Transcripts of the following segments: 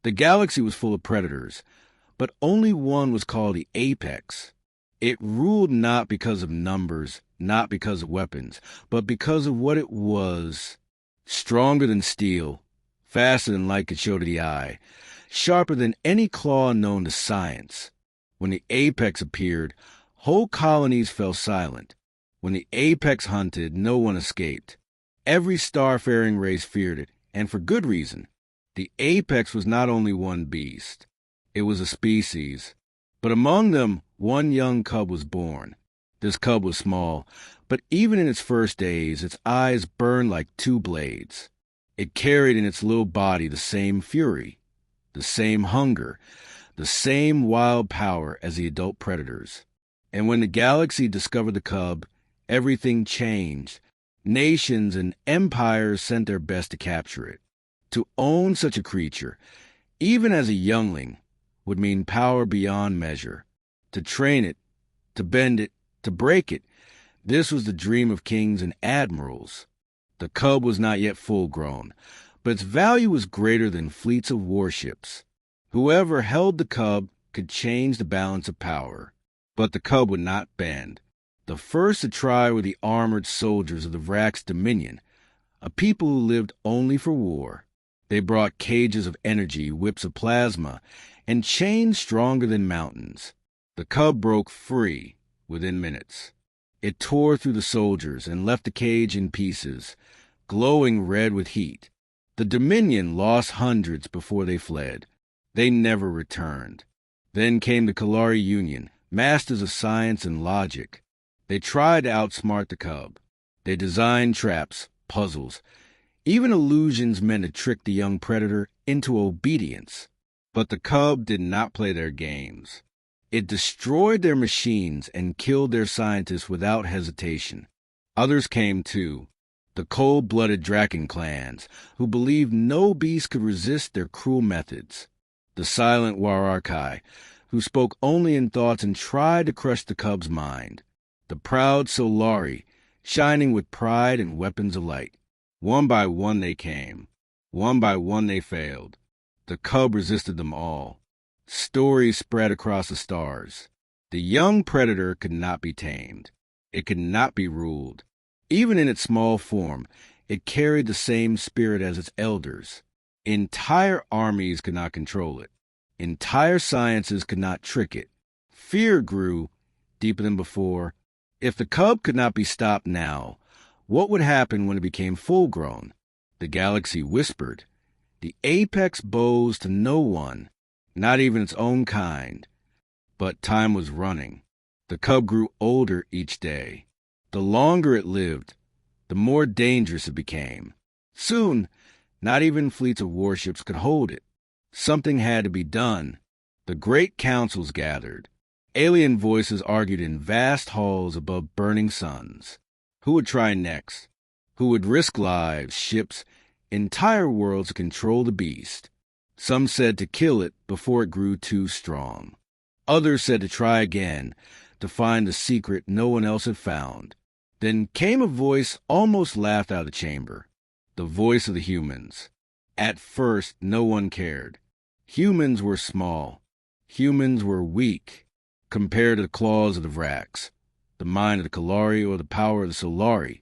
The galaxy was full of predators, but only one was called the apex. It ruled not because of numbers, not because of weapons, but because of what it was. Stronger than steel, faster than light could show to the eye, sharper than any claw known to science. When the apex appeared, whole colonies fell silent. When the apex hunted, no one escaped. Every starfaring race feared it, and for good reason. The apex was not only one beast. It was a species. But among them, one young cub was born. This cub was small, but even in its first days, its eyes burned like two blades. It carried in its little body the same fury, the same hunger, the same wild power as the adult predators. And when the galaxy discovered the cub, everything changed. Nations and empires sent their best to capture it. To own such a creature, even as a youngling, would mean power beyond measure. To train it, to bend it, to break it, this was the dream of kings and admirals. The cub was not yet full grown, but its value was greater than fleets of warships. Whoever held the cub could change the balance of power. But the cub would not bend. The first to try were the armored soldiers of the Vrax Dominion, a people who lived only for war. They brought cages of energy, whips of plasma, and chains stronger than mountains. The cub broke free within minutes. It tore through the soldiers and left the cage in pieces, glowing red with heat. The Dominion lost hundreds before they fled. They never returned. Then came the Kalari Union, masters of science and logic. They tried to outsmart the cub. They designed traps, puzzles, even illusions meant to trick the young predator into obedience. But the cub did not play their games. It destroyed their machines and killed their scientists without hesitation. Others came too, the cold-blooded Draken clans, who believed no beast could resist their cruel methods. The silent Wararkai, who spoke only in thoughts and tried to crush the cub's mind. The proud Solari, shining with pride and weapons of light. One by one they came. One by one they failed. The cub resisted them all. Stories spread across the stars. The young predator could not be tamed. It could not be ruled. Even in its small form, it carried the same spirit as its elders. Entire armies could not control it. Entire sciences could not trick it. Fear grew deeper than before. If the cub could not be stopped now, what would happen when it became full-grown? The galaxy whispered. The apex bows to no one, not even its own kind. But time was running. The cub grew older each day. The longer it lived, the more dangerous it became. Soon, not even fleets of warships could hold it. Something had to be done. The great councils gathered. Alien voices argued in vast halls above burning suns. Who would try next? Who would risk lives, ships, entire worlds to control the beast? Some said to kill it before it grew too strong. Others said to try again, to find the secret no one else had found. Then came a voice almost laughed out of the chamber. The voice of the humans. At first, no one cared. Humans were small. Humans were weak compared to the claws of the Vrax, the mind of the Kalari, or the power of the Solari.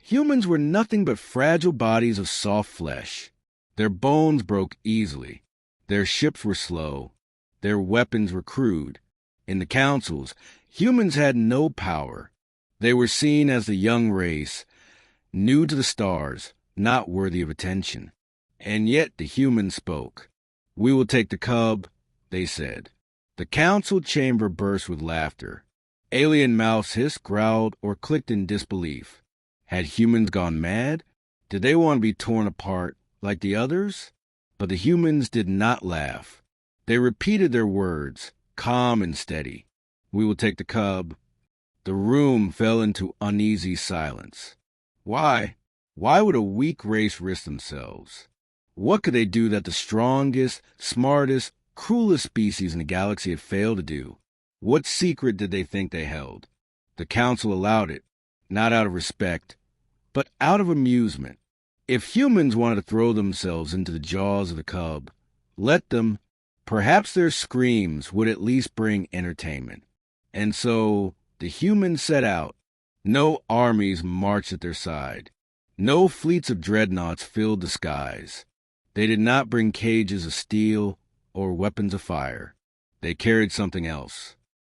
Humans were nothing but fragile bodies of soft flesh. Their bones broke easily. Their ships were slow. Their weapons were crude. In the councils, humans had no power. They were seen as the young race, new to the stars, not worthy of attention. And yet the humans spoke. "We will take the cub," they said. The council chamber burst with laughter. Alien mouths hissed, growled, or clicked in disbelief. Had humans gone mad? Did they want to be torn apart like the others? But the humans did not laugh. They repeated their words, calm and steady. "We will take the cub." The room fell into uneasy silence. Why? Why would a weak race risk themselves? What could they do that the strongest, smartest, cruelest species in the galaxy had failed to do? What secret did they think they held? The council allowed it, not out of respect, but out of amusement. If humans wanted to throw themselves into the jaws of the cub, Let them. Perhaps their screams would at least bring entertainment. And so the humans set out. No armies marched at their side. No fleets of dreadnoughts filled the skies. They did not bring cages of steel or weapons of fire. They carried something else.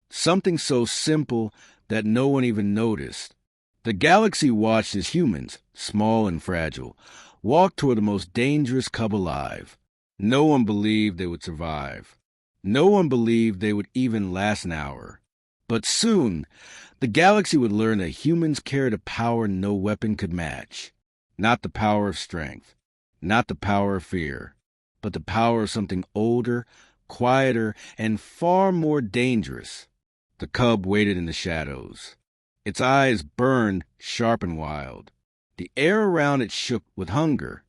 Something so simple that no one even noticed. The galaxy watched as humans, small and fragile, walked toward the most dangerous cub alive. No one believed they would survive. No one believed they would even last an hour. But soon, the galaxy would learn that humans carried a power no weapon could match. Not the power of strength, not the power of fear, but the power of something older, quieter, and far more dangerous. The cub waited in the shadows. Its eyes burned sharp and wild. The air around it shook with hunger.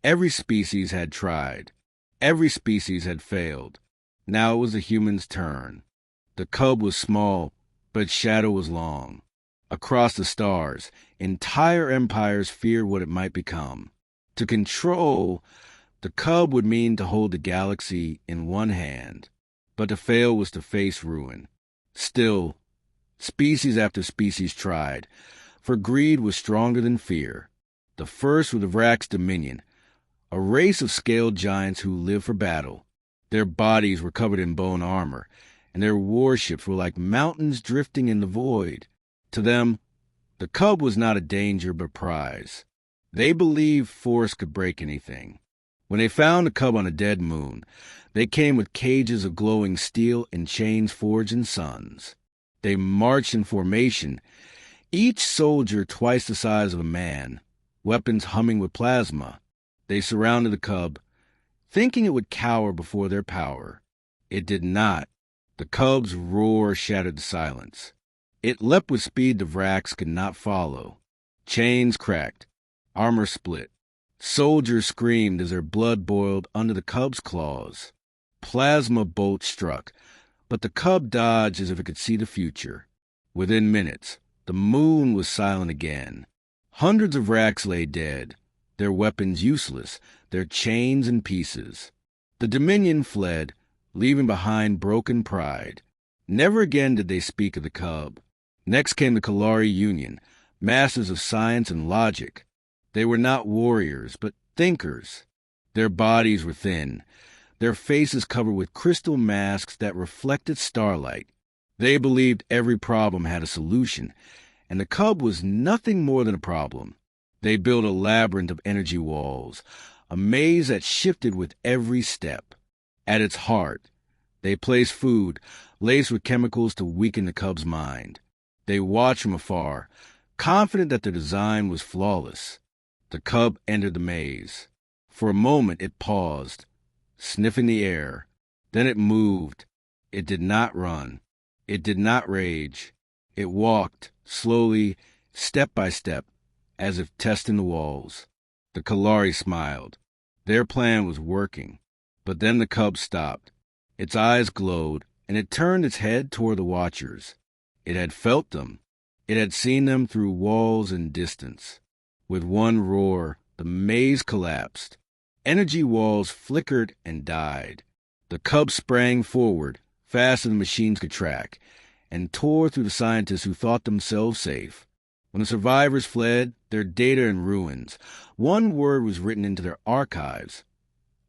Every species had tried. Every species had failed. Now it was the human's turn. The cub was small, but its shadow was long. Across the stars, entire empires feared what it might become. To control, the cub would mean to hold the galaxy in one hand, but to fail was to face ruin. Still, species after species tried, for greed was stronger than fear. The first were the Vrax's Dominion, a race of scaled giants who lived for battle. Their bodies were covered in bone armor, and their warships were like mountains drifting in the void. To them, the cub was not a danger but a prize. They believed force could break anything. When they found the cub on a dead moon, they came with cages of glowing steel and chains forged in suns. They marched in formation, each soldier twice the size of a man, weapons humming with plasma. They surrounded the cub, thinking it would cower before their power. It did not. The cub's roar shattered the silence. It leapt with speed the Vrax could not follow. Chains cracked, armor split. Soldiers screamed as their blood boiled under the cub's claws. Plasma bolts struck, but the cub dodged as if it could see the future. Within minutes, the moon was silent again. Hundreds of Vrax lay dead, their weapons useless, their chains in pieces. The Dominion fled, leaving behind broken pride. Never again did they speak of the cub. Next came the Kalari Union, masters of science and logic. They were not warriors, but thinkers. Their bodies were thin, their faces covered with crystal masks that reflected starlight. They believed every problem had a solution, and the cub was nothing more than a problem. They built a labyrinth of energy walls, a maze that shifted with every step. At its heart, they placed food laced with chemicals to weaken the cub's mind. They watched from afar, confident that their design was flawless. The cub entered the maze. For a moment it paused, sniffing the air. Then it moved. It did not run. It did not rage. It walked, slowly, step by step, as if testing the walls. The Kalari smiled. Their plan was working. But then the cub stopped. Its eyes glowed, and it turned its head toward the watchers. It had felt them. It had seen them through walls and distance. With one roar, the maze collapsed. Energy walls flickered and died. The cub sprang forward, faster than machines could track, and tore through the scientists who thought themselves safe. When the survivors fled, their data in ruins, one word was written into their archives: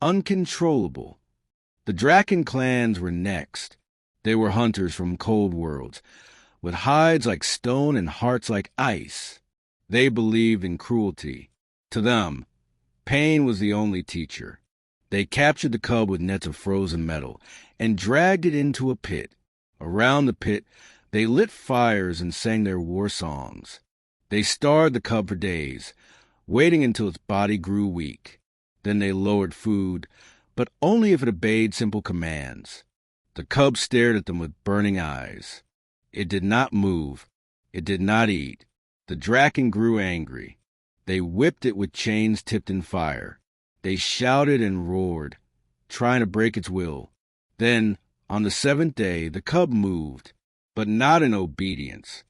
uncontrollable. The Draken clans were next. They were hunters from cold worlds, with hides like stone and hearts like ice. They believed in cruelty. To them, pain was the only teacher. They captured the cub with nets of frozen metal and dragged it into a pit. Around the pit, they lit fires and sang their war songs. They starved the cub for days, waiting until its body grew weak. Then they lowered food, but only if it obeyed simple commands. The cub stared at them with burning eyes. It did not move. It did not eat. The Draken grew angry. They whipped it with chains tipped in fire. They shouted and roared, trying to break its will. Then, on the seventh day, the cub moved, but not in obedience.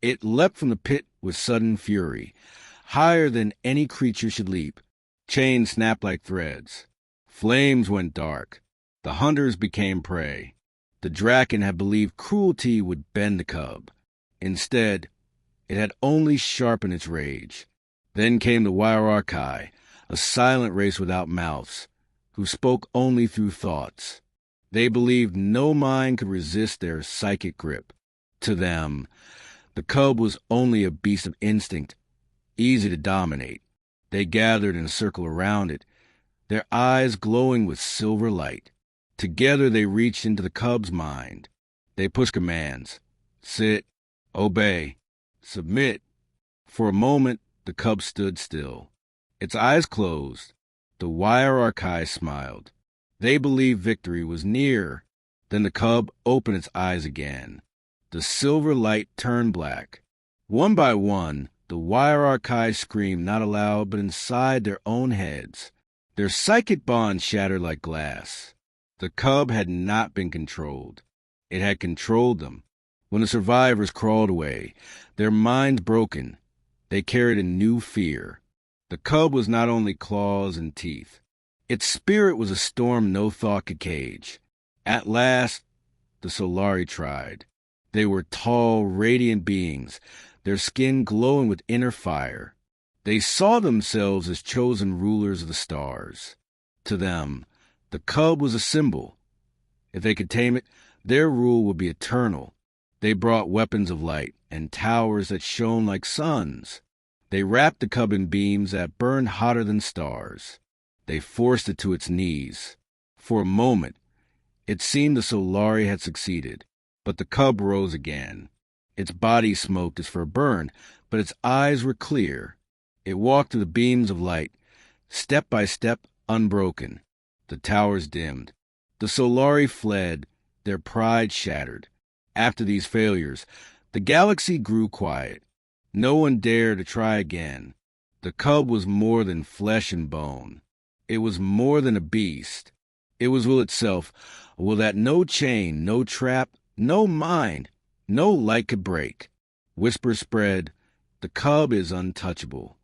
It leapt from the pit with sudden fury, higher than any creature should leap. Chains snapped like threads. Flames went dark. The hunters became prey. The draken had believed cruelty would bend the cub. Instead, it had only sharpened its rage. Then came the hierarchy, a silent race without mouths, who spoke only through thoughts. They believed no mind could resist their psychic grip. To them, the cub was only a beast of instinct, easy to dominate. They gathered in a circle around it, their eyes glowing with silver light. Together they reached into the cub's mind. They pushed commands. Sit, obey, submit. For a moment, the cub stood still. Its eyes closed. The hierarchy smiled. They believed victory was near. Then the cub opened its eyes again. The silver light turned black. One by one, the hierarchy screamed not aloud but inside their own heads. Their psychic bond shattered like glass. The cub had not been controlled. It had controlled them. When the survivors crawled away, their minds broken, they carried a new fear. The cub was not only claws and teeth. Its spirit was a storm no thought could cage. At last, the Solari tried. They were tall, radiant beings, their skin glowing with inner fire. They saw themselves as chosen rulers of the stars. To them, the cub was a symbol. If they could tame it, their rule would be eternal. They brought weapons of light and towers that shone like suns. They wrapped the cub in beams that burned hotter than stars. They forced it to its knees. For a moment, it seemed the Solari had succeeded, but the cub rose again. Its body smoked as for a burn, but its eyes were clear. It walked through the beams of light, step by step, unbroken. The towers dimmed. The Solari fled, their pride shattered. After these failures, the galaxy grew quiet. No one dared to try again. The cub was more than flesh and bone. It was more than a beast. It was will itself, a will that no chain, no trap, no mind, no light could break. Whispers spread, the cub is untouchable.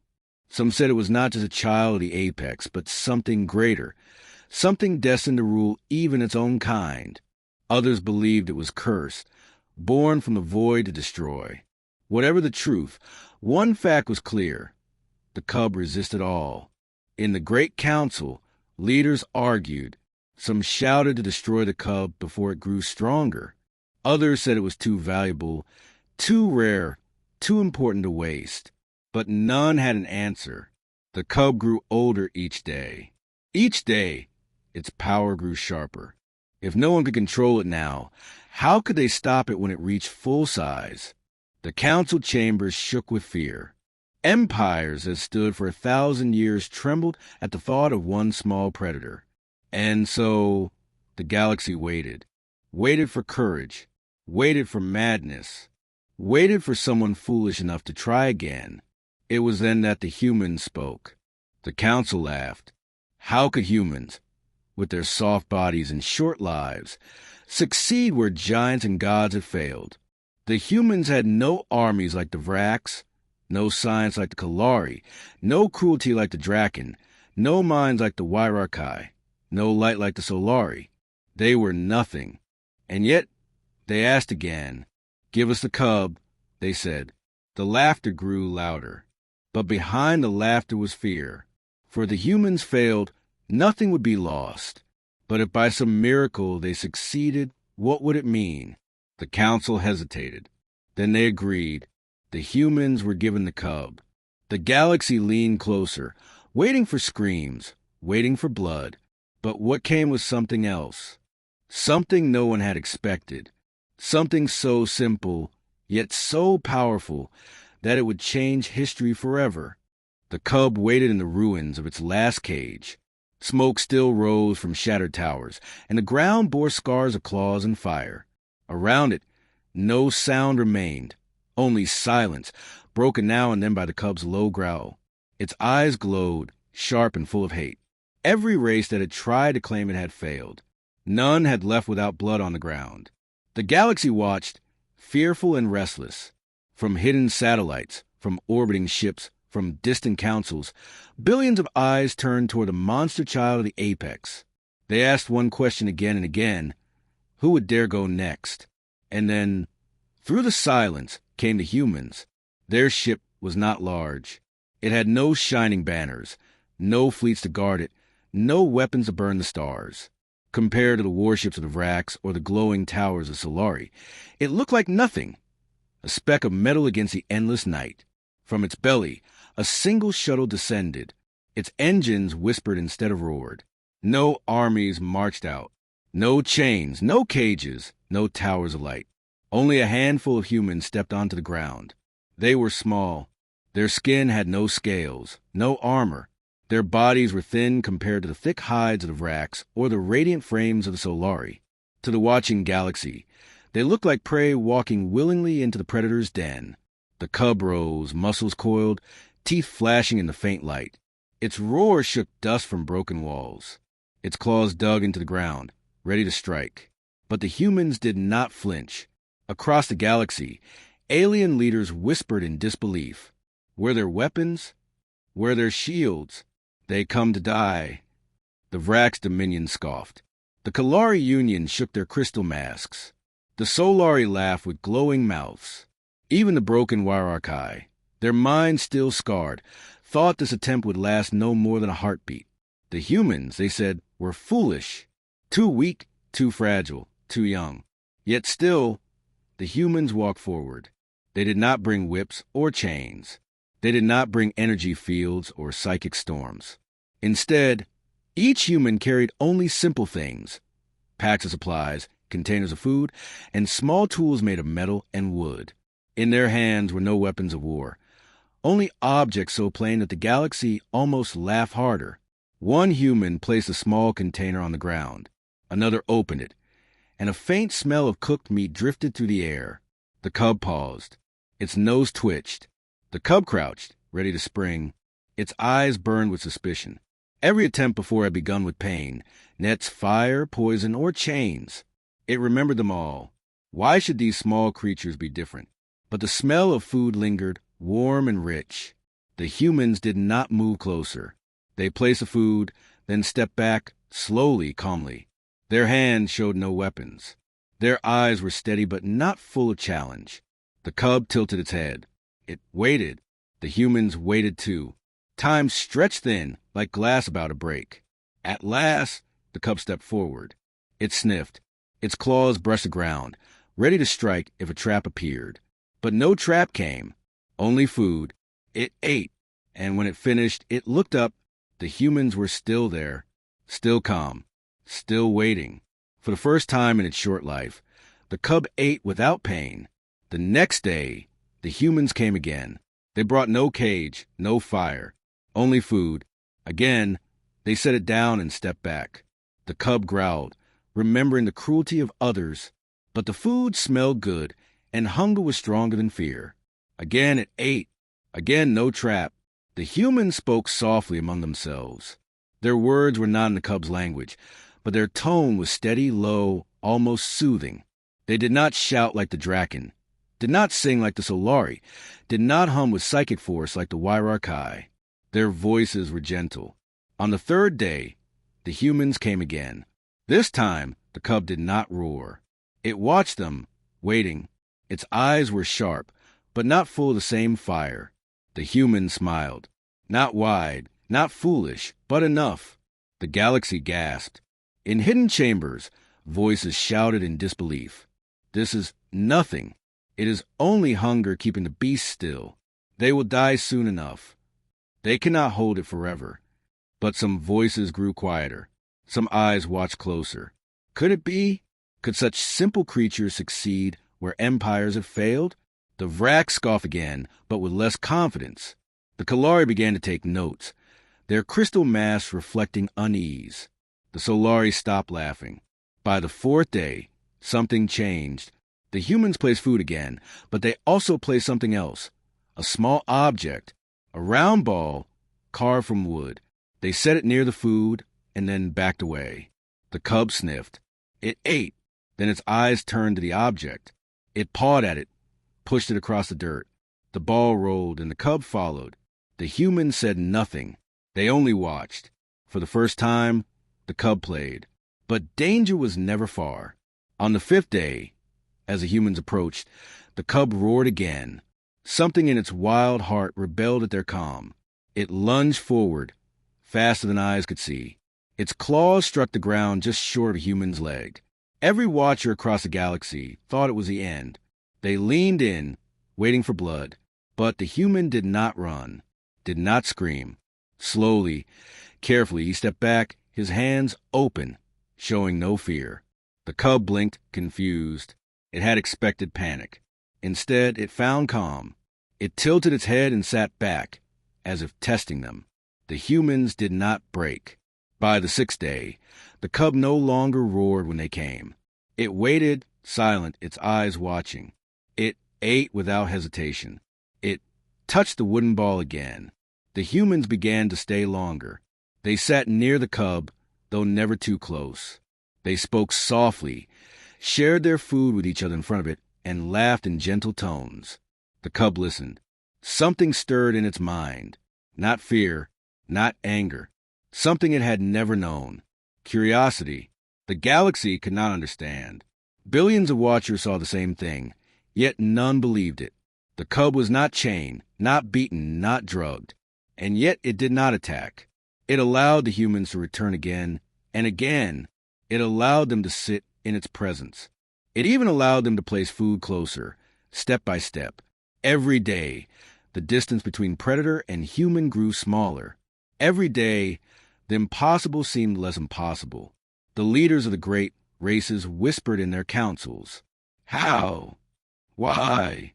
Some said it was not just a child of the apex, but something greater, something destined to rule even its own kind. Others believed it was cursed, born from the void to destroy. Whatever the truth, one fact was clear. The cub resisted all. In the Great Council, leaders argued. Some shouted to destroy the cub before it grew stronger. Others said it was too valuable, too rare, too important to waste. But none had an answer. The cub grew older each day. Each day, its power grew sharper. If no one could control it now, how could they stop it when it reached full size? The council chambers shook with fear. Empires that stood for 1,000 years trembled at the thought of one small predator. And so the galaxy waited. Waited for courage. Waited for madness. Waited for someone foolish enough to try again. It was then that the humans spoke. The council laughed. How could humans, with their soft bodies and short lives, succeed where giants and gods had failed? The humans had no armies like the Vrax, no science like the Kalari, no cruelty like the Draken, no minds like the hierarchy, no light like the Solari. They were nothing. And yet, they asked again. Give us the cub, they said. The laughter grew louder. But behind the laughter was fear. For the humans failed, nothing would be lost. But if by some miracle they succeeded, what would it mean? The council hesitated. Then they agreed. The humans were given the cub. The galaxy leaned closer, waiting for screams, waiting for blood. But what came was something else. Something no one had expected. Something so simple, yet so powerful, that it would change history forever. The cub waited in the ruins of its last cage. Smoke still rose from shattered towers, and the ground bore scars of claws and fire. Around it, no sound remained, only silence, broken now and then by the cub's low growl. Its eyes glowed, sharp and full of hate. Every race that had tried to claim it had failed. None had left without blood on the ground. The galaxy watched, fearful and restless. From hidden satellites, from orbiting ships, From distant councils, billions of eyes turned toward the monster child of the apex. They asked one question again and again: who would dare go next? And then, through the silence, came the humans. Their ship was not large. It had no shining banners, no fleets to guard it, no weapons to burn the stars. Compared to the warships of the Vrax or the glowing towers of Solari, it looked like nothing. A speck of metal against the endless night. From its belly, a single shuttle descended. Its engines whispered instead of roared. No armies marched out. No chains, no cages, no towers of light. Only a handful of humans stepped onto the ground. They were small. Their skin had no scales, no armor. Their bodies were thin compared to the thick hides of the Vrax or the radiant frames of the Solari. To the watching galaxy, they looked like prey walking willingly into the predator's den. The cub rose, muscles coiled, teeth flashing in the faint light. Its roar shook dust from broken walls. Its claws dug into the ground, ready to strike. But the humans did not flinch. Across the galaxy, alien leaders whispered in disbelief. Were there weapons? Were there shields? They come to die. The Vrax Dominion scoffed. The Kalari Union shook their crystal masks. The Solari laughed with glowing mouths. Even the broken Wairarkai, their minds still scarred, thought this attempt would last no more than a heartbeat. The humans, they said, were foolish. Too weak, too fragile, too young. Yet still, the humans walked forward. They did not bring whips or chains. They did not bring energy fields or psychic storms. Instead, each human carried only simple things: packs of supplies, containers of food, and small tools made of metal and wood. In their hands were no weapons of war, only objects so plain that the galaxy almost laughed harder. One human placed a small container on the ground. Another opened it, and a faint smell of cooked meat drifted through the air. The cub paused. Its nose twitched. The cub crouched, ready to spring. Its eyes burned with suspicion. Every attempt before had begun with pain: nets, fire, poison, or chains. It remembered them all. Why should these small creatures be different? But the smell of food lingered, warm and rich. The humans did not move closer. They placed the food, then stepped back, slowly, calmly. Their hands showed no weapons. Their eyes were steady but not full of challenge. The cub tilted its head. It waited. The humans waited too. Time stretched thin, like glass about to break. At last, the cub stepped forward. It sniffed. Its claws brushed the ground, ready to strike if a trap appeared. But no trap came, only food. It ate, and when it finished, it looked up. The humans were still there, still calm, still waiting. For the first time in its short life, the cub ate without pain. The next day, the humans came again. They brought no cage, no fire, only food. Again, they set it down and stepped back. The cub growled, remembering the cruelty of others. But the food smelled good, and hunger was stronger than fear. Again it ate. Again no trap. The humans spoke softly among themselves. Their words were not in the cub's language, but their tone was steady, low, almost soothing. They did not shout like the Draken, did not sing like the Solari, did not hum with psychic force like the Wairarkai. Their voices were gentle. On the third day, the humans came again. This time, the cub did not roar. It watched them, waiting. Its eyes were sharp, but not full of the same fire. The humans smiled. Not wide, not foolish, but enough. The galaxy gasped. In hidden chambers, voices shouted in disbelief. This is nothing. It is only hunger keeping the beast still. They will die soon enough. They cannot hold it forever. But some voices grew quieter. Some eyes watched closer. Could it be? Could such simple creatures succeed where empires have failed? The Vrax scoffed again, but with less confidence. The Kalari began to take notes, their crystal masks reflecting unease. The Solari stopped laughing. By the fourth day, something changed. The humans placed food again, but they also placed something else. A small object, a round ball, carved from wood. They set it near the food and then backed away. The cub sniffed. It ate. Then its eyes turned to the object. It pawed at it, pushed it across the dirt. The ball rolled and the cub followed. The humans said nothing. They only watched. For the first time, the cub played. But danger was never far. On the fifth day, as the humans approached, the cub roared again. Something in its wild heart rebelled at their calm. It lunged forward, faster than eyes could see. Its claws struck the ground just short of a human's leg. Every watcher across the galaxy thought it was the end. They leaned in, waiting for blood. But the human did not run, did not scream. Slowly, carefully, he stepped back, his hands open, showing no fear. The cub blinked, confused. It had expected panic. Instead, it found calm. It tilted its head and sat back, as if testing them. The humans did not break. By the sixth day, the cub no longer roared when they came. It waited, silent, its eyes watching. It ate without hesitation. It touched the wooden ball again. The humans began to stay longer. They sat near the cub, though never too close. They spoke softly, shared their food with each other in front of it, and laughed in gentle tones. The cub listened. Something stirred in its mind. Not fear, not anger. Something it had never known. Curiosity. The galaxy could not understand. Billions of watchers saw the same thing, yet none believed it. The cub was not chained, not beaten, not drugged. And yet it did not attack. It allowed the humans to return again and again. It allowed them to sit in its presence. It even allowed them to place food closer, step by step. Every day, the distance between predator and human grew smaller. Every day, the impossible seemed less impossible. The leaders of the great races whispered in their councils. How? Why?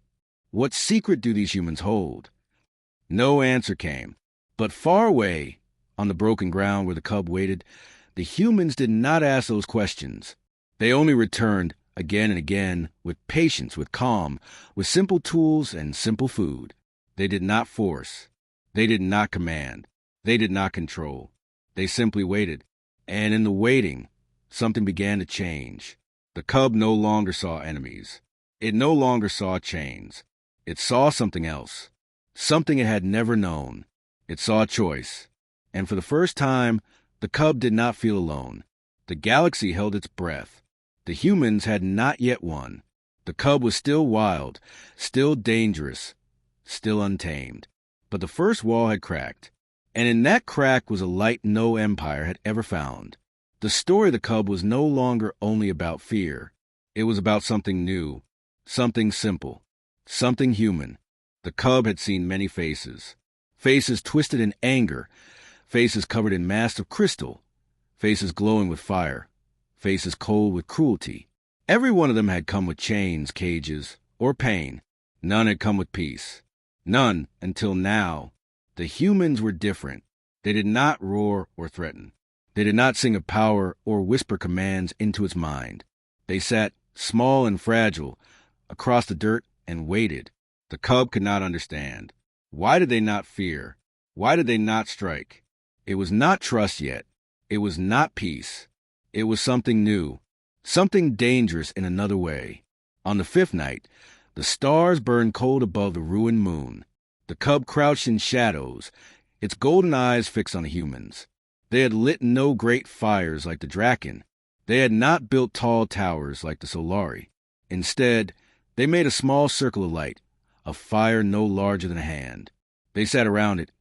What secret do these humans hold? No answer came. But far away, on the broken ground where the cub waited, the humans did not ask those questions. They only returned again and again with patience, with calm, with simple tools and simple food. They did not force. They did not command. They did not control. They simply waited. And in the waiting, something began to change. The cub no longer saw enemies. It no longer saw chains. It saw something else. Something it had never known. It saw choice. And for the first time, the cub did not feel alone. The galaxy held its breath. The humans had not yet won. The cub was still wild, still dangerous, still untamed. But the first wall had cracked. And in that crack was a light no empire had ever found. The story of the cub was no longer only about fear. It was about something new, something simple, something human. The cub had seen many faces. Faces twisted in anger, faces covered in masks of crystal, faces glowing with fire, faces cold with cruelty. Every one of them had come with chains, cages, or pain. None had come with peace. None until now. The humans were different. They did not roar or threaten. They did not sing of power or whisper commands into its mind. They sat, small and fragile, across the dirt and waited. The cub could not understand. Why did they not fear? Why did they not strike? It was not trust yet. It was not peace. It was something new, something dangerous in another way. On the fifth night, the stars burned cold above the ruined moon. The cub crouched in shadows, its golden eyes fixed on the humans. They had lit no great fires like the Draken. They had not built tall towers like the Solari. Instead, they made a small circle of light, a fire no larger than a hand. They sat around it,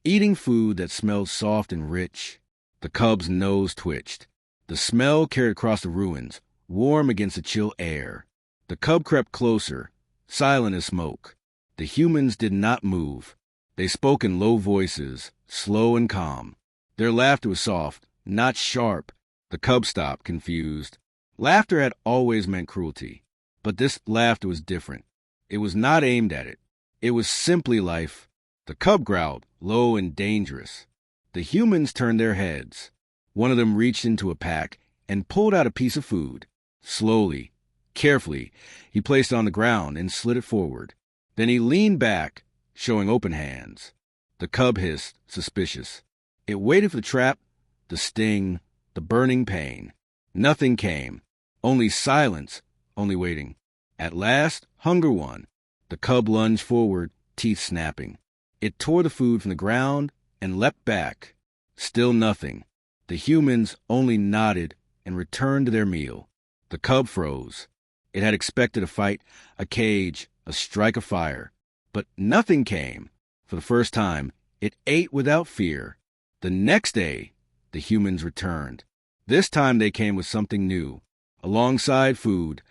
eating food that smelled soft and rich. The cub's nose twitched. The smell carried across the ruins, warm against the chill air. The cub crept closer, silent as smoke. The humans did not move. They spoke in low voices, slow and calm. Their laughter was soft, not sharp. The cub stopped, confused. Laughter had always meant cruelty, but this laughter was different. It was not aimed at it. It was simply life. The cub growled, low and dangerous. The humans turned their heads. One of them reached into a pack and pulled out a piece of food. Slowly, carefully, he placed it on the ground and slid it forward. Then he leaned back, showing open hands. The cub hissed, suspicious. It waited for the trap, the sting, the burning pain. Nothing came. Only silence, only waiting. At last, hunger won. The cub lunged forward, teeth snapping. It tore the food from the ground and leapt back. Still nothing. The humans only nodded and returned to their meal. The cub froze. It had expected a fight, a cage, a strike of fire. But nothing came. For the first time, it ate without fear. The next day, the humans returned. This time they came with something new. Alongside food,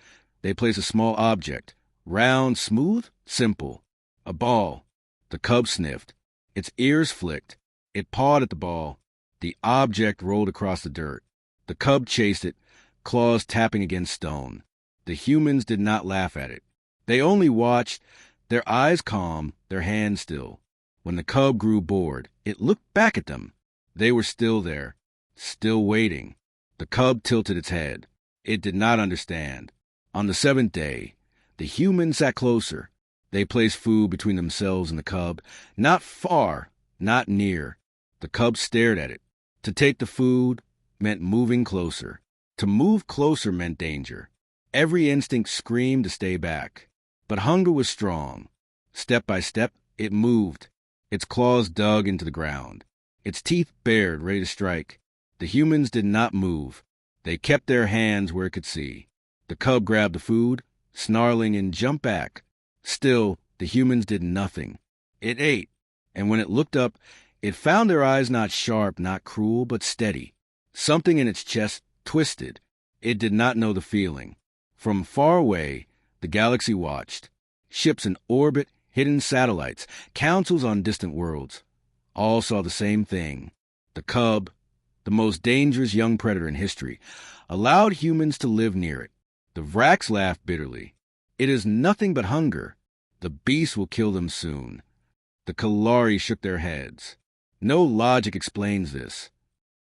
they placed a small object. Round, smooth, simple. A ball. The cub sniffed. Its ears flicked. It pawed at the ball. The object rolled across the dirt. The cub chased it, claws tapping against stone. The humans did not laugh at it. They only watched, their eyes calm, their hands still. When the cub grew bored, it looked back at them. They were still there, still waiting. The cub tilted its head. It did not understand. On the seventh day, the humans sat closer. They placed food between themselves and the cub. Not far, not near. The cub stared at it. To take the food meant moving closer. To move closer meant danger. Every instinct screamed to stay back. But hunger was strong. Step by step, it moved. Its claws dug into the ground. Its teeth bared, ready to strike. The humans did not move. They kept their hands where it could see. The cub grabbed the food, snarling, and jumped back. Still, the humans did nothing. It ate, and when it looked up, it found their eyes not sharp, not cruel, but steady. Something in its chest twisted. It did not know the feeling. From far away, the galaxy watched. Ships in orbit, hidden satellites, councils on distant worlds. All saw the same thing. The cub, the most dangerous young predator in history, allowed humans to live near it. The Vrax laughed bitterly. It is nothing but hunger. The beast will kill them soon. The Kalari shook their heads. No logic explains this.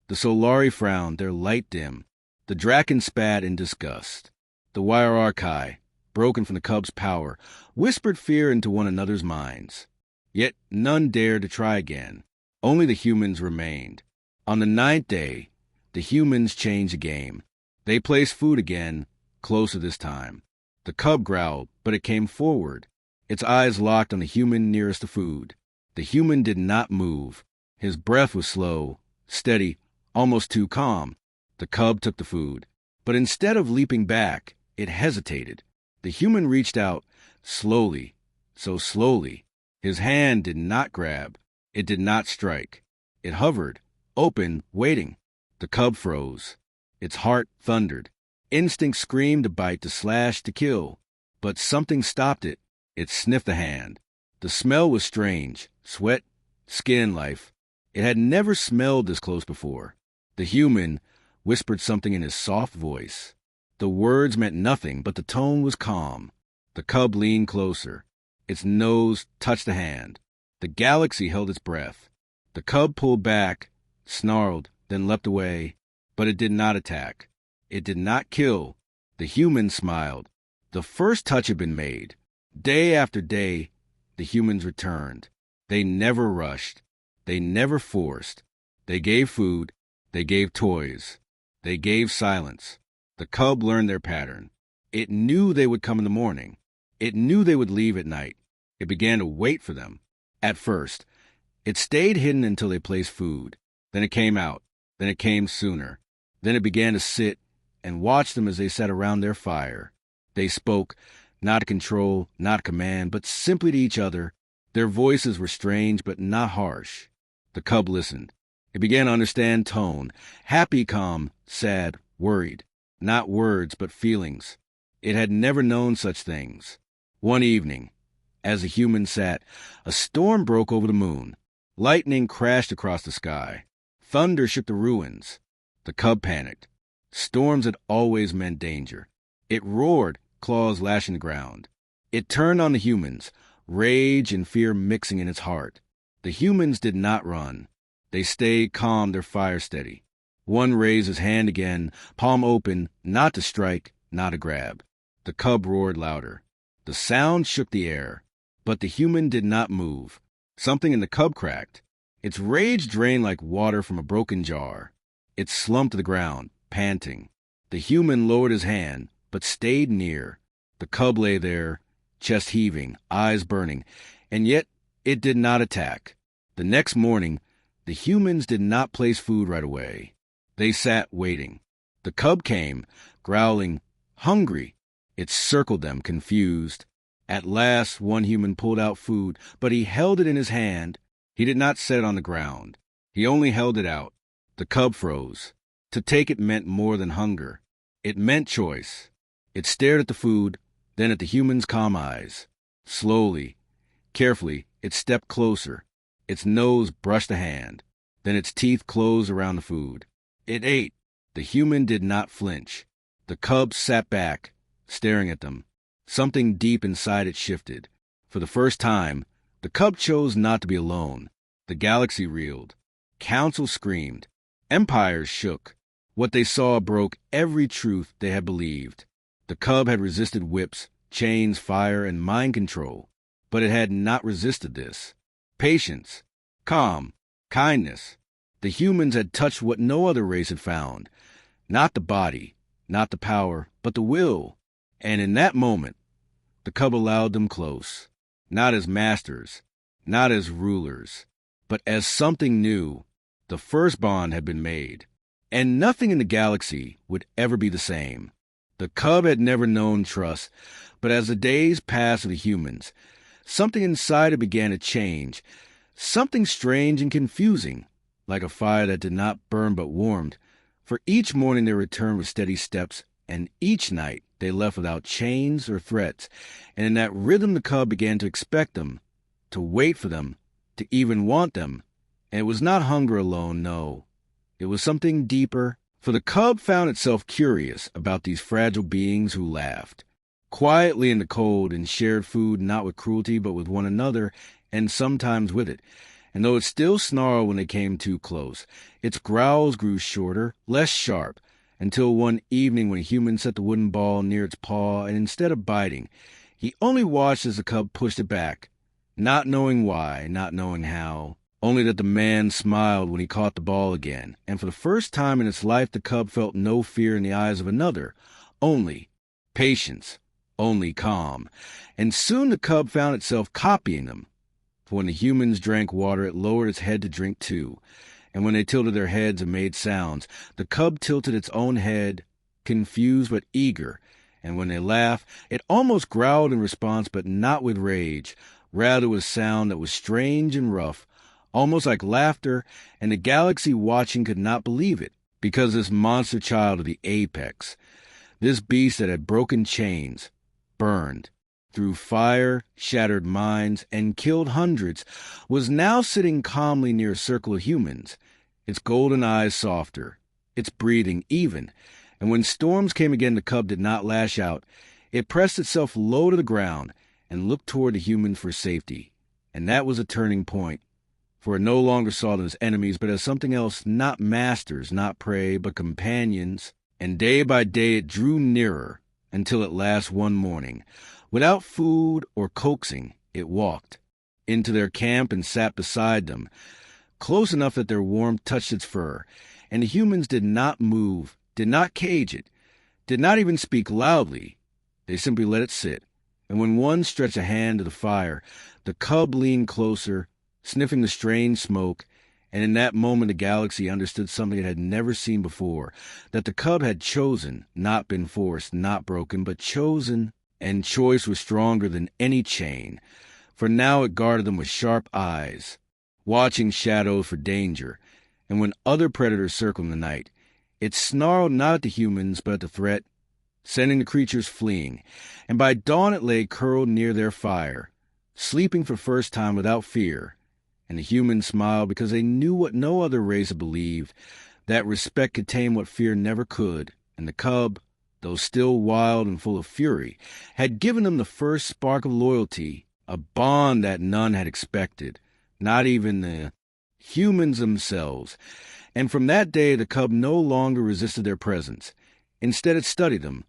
The Solari frowned, their light dim. The Draken spat in disgust. The Wyrarkai, broken from the cub's power, whispered fear into one another's minds. Yet none dared to try again. Only the humans remained. On the ninth day, the humans changed the game. They placed food again, closer this time. The cub growled, but it came forward. Its eyes locked on the human nearest to food. The human did not move. His breath was slow, steady, almost too calm. The cub took the food. But instead of leaping back, it hesitated. The human reached out, slowly, so slowly. His hand did not grab. It did not strike. It hovered, open, waiting. The cub froze. Its heart thundered. Instinct screamed to bite, to slash, to kill. But something stopped it. It sniffed the hand. The smell was strange. Sweat, skin life. It had never smelled this close before. The human whispered something in his soft voice. The words meant nothing, but the tone was calm. The cub leaned closer. Its nose touched the hand. The galaxy held its breath. The cub pulled back, snarled, then leapt away. But it did not attack. It did not kill. The human smiled. The first touch had been made. Day after day, the humans returned. They never rushed. They never forced. They gave food. They gave toys. They gave silence. The cub learned their pattern. It knew they would come in the morning. It knew they would leave at night. It began to wait for them. At first, it stayed hidden until they placed food. Then it came out. Then it came sooner. Then it began to sit and watch them as they sat around their fire. They spoke, not to control, not to command, but simply to each other. Their voices were strange, but not harsh. The cub listened. It began to understand tone. Happy, calm, sad, worried. Not words, but feelings. It had never known such things. One evening, as the humans sat, a storm broke over the moon. Lightning crashed across the sky. Thunder shook the ruins. The cub panicked. Storms had always meant danger. It roared, claws lashing the ground. It turned on the humans, rage and fear mixing in its heart. The humans did not run. They stayed calm, their fire steady. One raised his hand again, palm open, not to strike, not to grab. The cub roared louder. The sound shook the air. But the human did not move. Something in the cub cracked. Its rage drained like water from a broken jar. It slumped to the ground, panting. The human lowered his hand, but stayed near. The cub lay there, chest heaving, eyes burning, and yet It did not attack. The next morning, the humans did not place food right away. They sat waiting. The cub came, growling, hungry. It circled them, confused. At last, one human pulled out food, but he held it in his hand. He did not set it on the ground. He only held it out. The cub froze. To take it meant more than hunger. It meant choice. It stared at the food, then at the human's calm eyes. Slowly, carefully, it stepped closer. Its nose brushed the hand. Then its teeth closed around the food. It ate. The human did not flinch. The cub sat back, staring at them. Something deep inside it shifted. For the first time, the cub chose not to be alone. The galaxy reeled. Councils screamed. Empires shook. What they saw broke every truth they had believed. The cub had resisted whips, chains, fire, and mind control, but it had not resisted this. Patience, calm, kindness. The humans had touched what no other race had found. Not the body, not the power, but the will. And in that moment, the cub allowed them close. Not as masters, not as rulers, but as something new. The first bond had been made. And nothing in the galaxy would ever be the same. The cub had never known trust, but as the days passed with the humans, something inside it began to change. Something strange and confusing, like a fire that did not burn but warmed. For each morning they returned with steady steps, and each night they left without chains or threats. And in that rhythm the cub began to expect them, to wait for them, to even want them. And it was not hunger alone, no. It was something deeper, for the cub found itself curious about these fragile beings who laughed quietly in the cold and shared food not with cruelty but with one another, and sometimes with it. And though it still snarled when they came too close, its growls grew shorter, less sharp, until one evening when a human set the wooden ball near its paw, and instead of biting, he only watched as the cub pushed it back, not knowing why, not knowing how. Only that the man smiled when he caught the ball again, and for the first time in its life the cub felt no fear in the eyes of another, only patience, only calm. And soon the cub found itself copying them. For when the humans drank water, it lowered its head to drink too, and when they tilted their heads and made sounds, the cub tilted its own head, confused but eager, and when they laughed, it almost growled in response, but not with rage, rather with sound that was strange and rough, almost like laughter, and the galaxy watching could not believe it, because this monster child of the apex, this beast that had broken chains, burned, through fire, shattered minds, and killed hundreds, was now sitting calmly near a circle of humans, its golden eyes softer, its breathing even, and when storms came again the cub did not lash out. It pressed itself low to the ground and looked toward the humans for safety, and that was a turning point. For it no longer saw them as enemies, but as something else, not masters, not prey, but companions. And day by day it drew nearer, until at last one morning, without food or coaxing, it walked into their camp and sat beside them, close enough that their warmth touched its fur. And the humans did not move, did not cage it, did not even speak loudly. They simply let it sit. And when one stretched a hand to the fire, the cub leaned closer, sniffing the strange smoke, and in that moment the galaxy understood something it had never seen before, that the cub had chosen, not been forced, not broken, but chosen, and choice was stronger than any chain, for now it guarded them with sharp eyes, watching shadows for danger, and when other predators circled in the night, it snarled not at the humans but at the threat, sending the creatures fleeing, and by dawn it lay curled near their fire, sleeping for the first time without fear. And the humans smiled because they knew what no other race had believed, that respect could tame what fear never could. And the cub, though still wild and full of fury, had given them the first spark of loyalty, a bond that none had expected, not even the humans themselves. And from that day the cub no longer resisted their presence. Instead it studied them,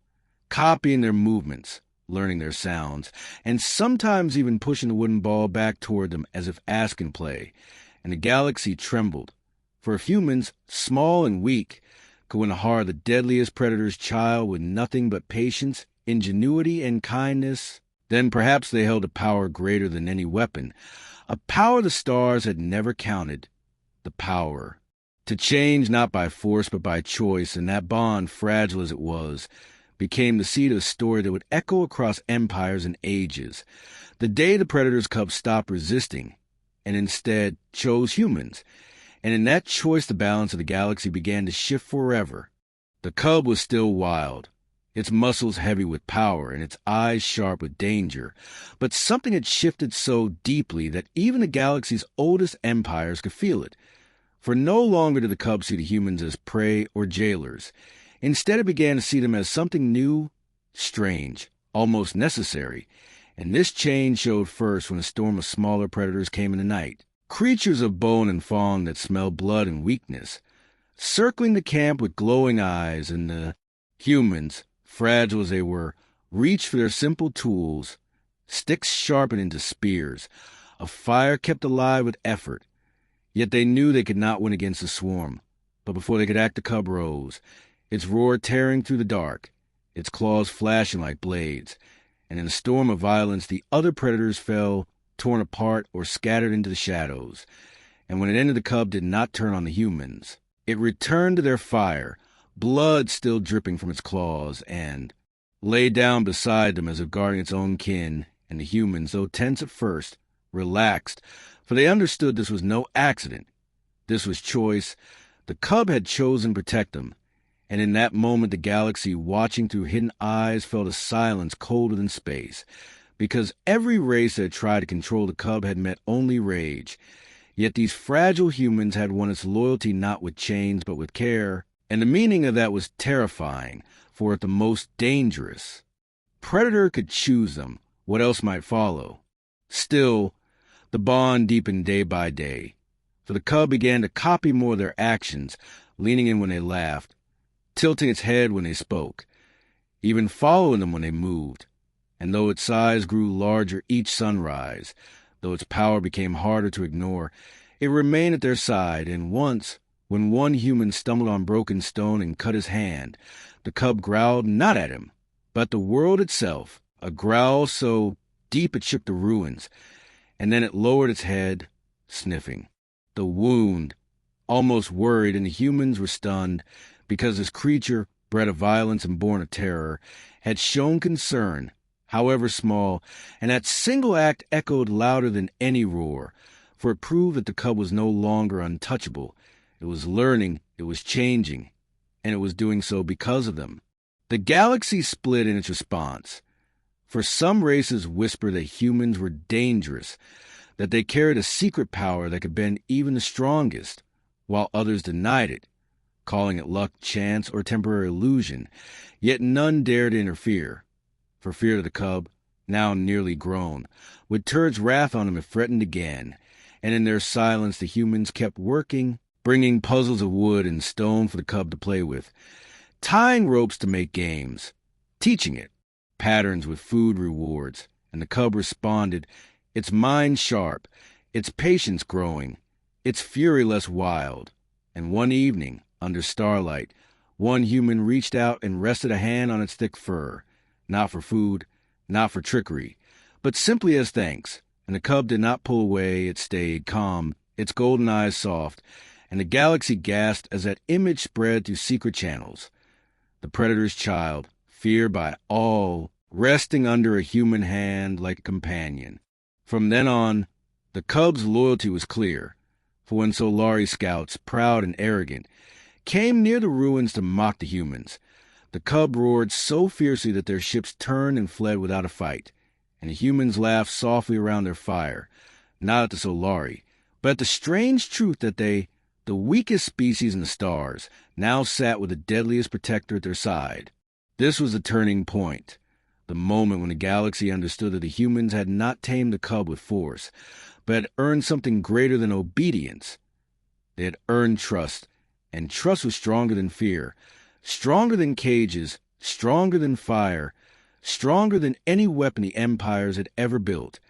copying their movements, learning their sounds, and sometimes even pushing the wooden ball back toward them as if asking play. And the galaxy trembled. For if humans, small and weak, could win the heart of the deadliest predator's child with nothing but patience, ingenuity, and kindness, Then perhaps they held a power greater than any weapon, a power the stars had never counted, the power to change not by force but by choice, and that bond, fragile as it was, became the seed of a story that would echo across empires and ages. The day the Predator's cub stopped resisting and instead chose humans, and in that choice the balance of the galaxy began to shift forever. The cub was still wild, its muscles heavy with power and its eyes sharp with danger, but something had shifted so deeply that even the galaxy's oldest empires could feel it. For no longer did the cub see the humans as prey or jailers. Instead, it began to see them as something new, strange, almost necessary. And this change showed first when a storm of smaller predators came in the night. Creatures of bone and fawn that smelled blood and weakness, circling the camp with glowing eyes, and the humans, fragile as they were, reached for their simple tools, sticks sharpened into spears, a fire kept alive with effort. Yet they knew they could not win against the swarm. But before they could act, the cub rose, its roar tearing through the dark, its claws flashing like blades. And in a storm of violence, the other predators fell, torn apart or scattered into the shadows. And when it ended, the cub did not turn on the humans. It returned to their fire, blood still dripping from its claws, and lay down beside them as if guarding its own kin. And the humans, though tense at first, relaxed, for they understood this was no accident. This was choice. The cub had chosen to protect them. And in that moment, the galaxy, watching through hidden eyes, felt a silence colder than space, because every race that had tried to control the cub had met only rage. Yet these fragile humans had won its loyalty not with chains but with care, and the meaning of that was terrifying, for at the most dangerous, Predator could choose them. What else might follow? Still, the bond deepened day by day, for the cub began to copy more of their actions, leaning in when they laughed, tilting its head when they spoke, even following them when they moved. And though its size grew larger each sunrise, though its power became harder to ignore, it remained at their side. And once, when one human stumbled on broken stone and cut his hand, the cub growled not at him, but the world itself, a growl so deep it shook the ruins. And then it lowered its head, sniffing. The wound, almost worried, and the humans were stunned, because this creature, bred of violence and born of terror, had shown concern, however small, and that single act echoed louder than any roar, for it proved that the cub was no longer untouchable. It was learning, it was changing, and it was doing so because of them. The galaxy split in its response. For some races whispered that humans were dangerous, that they carried a secret power that could bend even the strongest, while others denied it, calling it luck, chance, or temporary illusion. Yet none dared interfere, for fear of the cub, now nearly grown, would turn its wrath on him if threatened again. And in their silence the humans kept working, bringing puzzles of wood and stone for the cub to play with, tying ropes to make games, teaching it patterns with food rewards. And the cub responded, its mind sharp, its patience growing, its fury less wild. And one evening, under starlight, one human reached out and rested a hand on its thick fur, not for food, not for trickery, but simply as thanks. And the cub did not pull away, it stayed calm, its golden eyes soft, and the galaxy gasped as that image spread through secret channels. The Predator's child, feared by all, resting under a human hand like a companion. From then on, the cub's loyalty was clear, for when Solari scouts, proud and arrogant, came near the ruins to mock the humans, the cub roared so fiercely that their ships turned and fled without a fight, and the humans laughed softly around their fire, not at the Solari, but at the strange truth that they, the weakest species in the stars, now sat with the deadliest protector at their side. This was the turning point, the moment when the galaxy understood that the humans had not tamed the cub with force, but had earned something greater than obedience. They had earned trust, and trust was stronger than fear, stronger than cages, stronger than fire, stronger than any weapon the empires had ever built.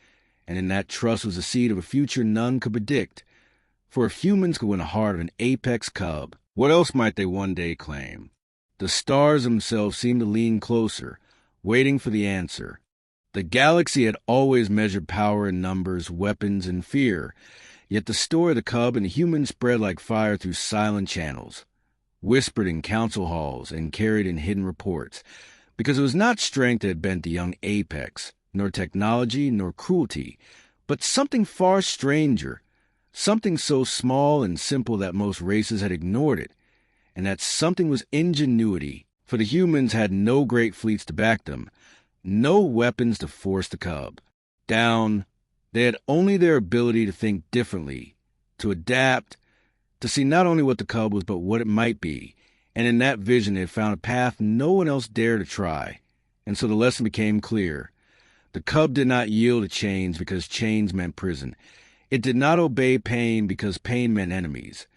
And in that trust was the seed of a future none could predict. For if humans could win the heart of an apex cub, what else might they one day claim? The stars themselves seemed to lean closer, waiting for the answer. The galaxy had always measured power in numbers, weapons, and fear, yet the story of the cub and the human spread like fire through silent channels, whispered in council halls and carried in hidden reports, because it was not strength that had bent the young apex, nor technology, nor cruelty, but something far stranger, something so small and simple that most races had ignored it, and that something was ingenuity, for the humans had no great fleets to back them, no weapons to force the cub down. They had only their ability to think differently, to adapt, to see not only what the cub was, but what it might be. And in that vision, they had found a path no one else dared to try. And so the lesson became clear. The cub did not yield to chains because chains meant prison. It did not obey pain because pain meant enemies.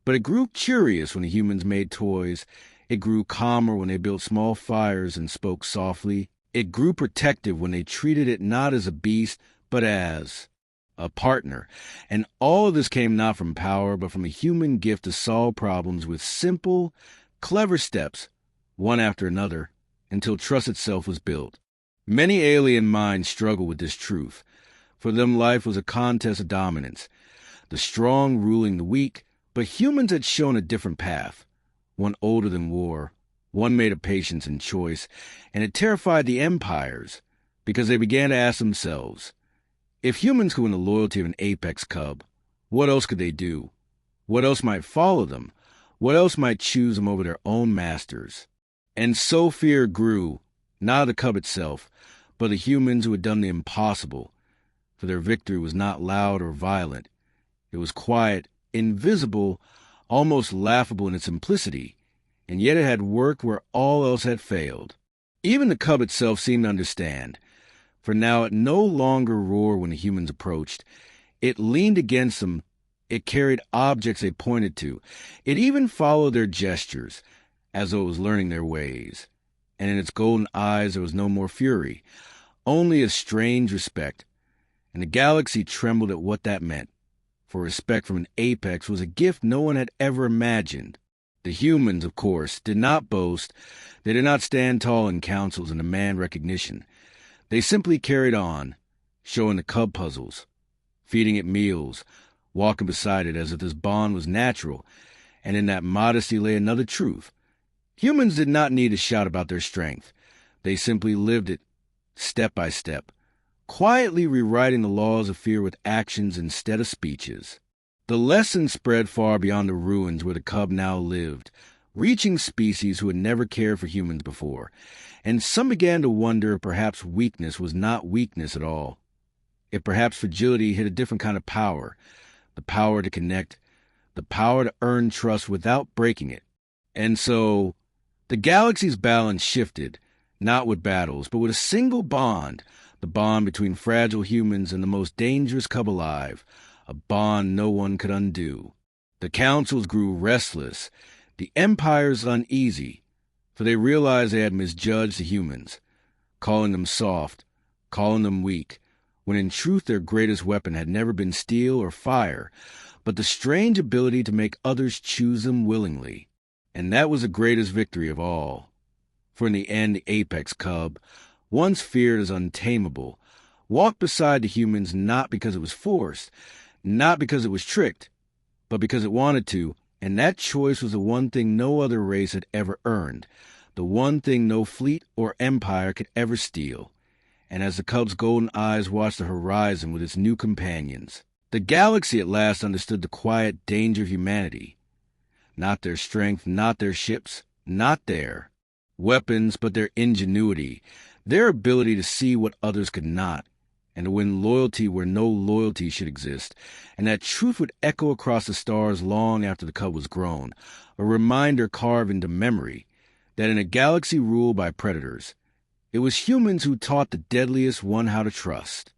But it grew curious when the humans made toys. It grew calmer when they built small fires and spoke softly. It grew protective when they treated it not as a beast, but as a partner. And all of this came not from power, but from a human gift to solve problems with simple, clever steps, one after another, until trust itself was built. Many alien minds struggle with this truth. For them, life was a contest of dominance, the strong ruling the weak, but humans had shown a different path, one older than war, one made of patience and choice, and it terrified the empires, because they began to ask themselves, if humans could win the loyalty of an apex cub, what else could they do? What else might follow them? What else might choose them over their own masters? And so fear grew, not of the cub itself, but the humans who had done the impossible, for their victory was not loud or violent. It was quiet, invisible, almost laughable in its simplicity, and yet it had worked where all else had failed. Even the cub itself seemed to understand, for now it no longer roared when the humans approached. It leaned against them. It carried objects they pointed to. It even followed their gestures, as though it was learning their ways. And in its golden eyes there was no more fury, only a strange respect. And the galaxy trembled at what that meant, for respect from an apex was a gift no one had ever imagined. The humans, of course, did not boast. They did not stand tall in councils and demand recognition. They simply carried on, showing the cub puzzles, feeding it meals, walking beside it as if this bond was natural, and in that modesty lay another truth. Humans did not need to shout about their strength. They simply lived it, step by step, quietly rewriting the laws of fear with actions instead of speeches. The lesson spread far beyond the ruins where the cub now lived, reaching species who had never cared for humans before, and some began to wonder if perhaps weakness was not weakness at all. If perhaps fragility hid a different kind of power, the power to connect, the power to earn trust without breaking it. And so, the galaxy's balance shifted, not with battles, but with a single bond, the bond between fragile humans and the most dangerous cub alive, a bond no one could undo. The councils grew restless, the empires uneasy, for they realized they had misjudged the humans, calling them soft, calling them weak, when in truth their greatest weapon had never been steel or fire, but the strange ability to make others choose them willingly. And that was the greatest victory of all. For in the end, the apex cub, once feared as untamable, walked beside the humans not because it was forced, not because it was tricked, but because it wanted to, and that choice was the one thing no other race had ever earned, the one thing no fleet or empire could ever steal. And as the cub's golden eyes watched the horizon with its new companions, the galaxy at last understood the quiet danger of humanity. Not their strength, not their ships, not their weapons, but their ingenuity, their ability to see what others could not, and to win loyalty where no loyalty should exist, and that truth would echo across the stars long after the cub was grown, a reminder carved into memory that in a galaxy ruled by predators, it was humans who taught the deadliest one how to trust.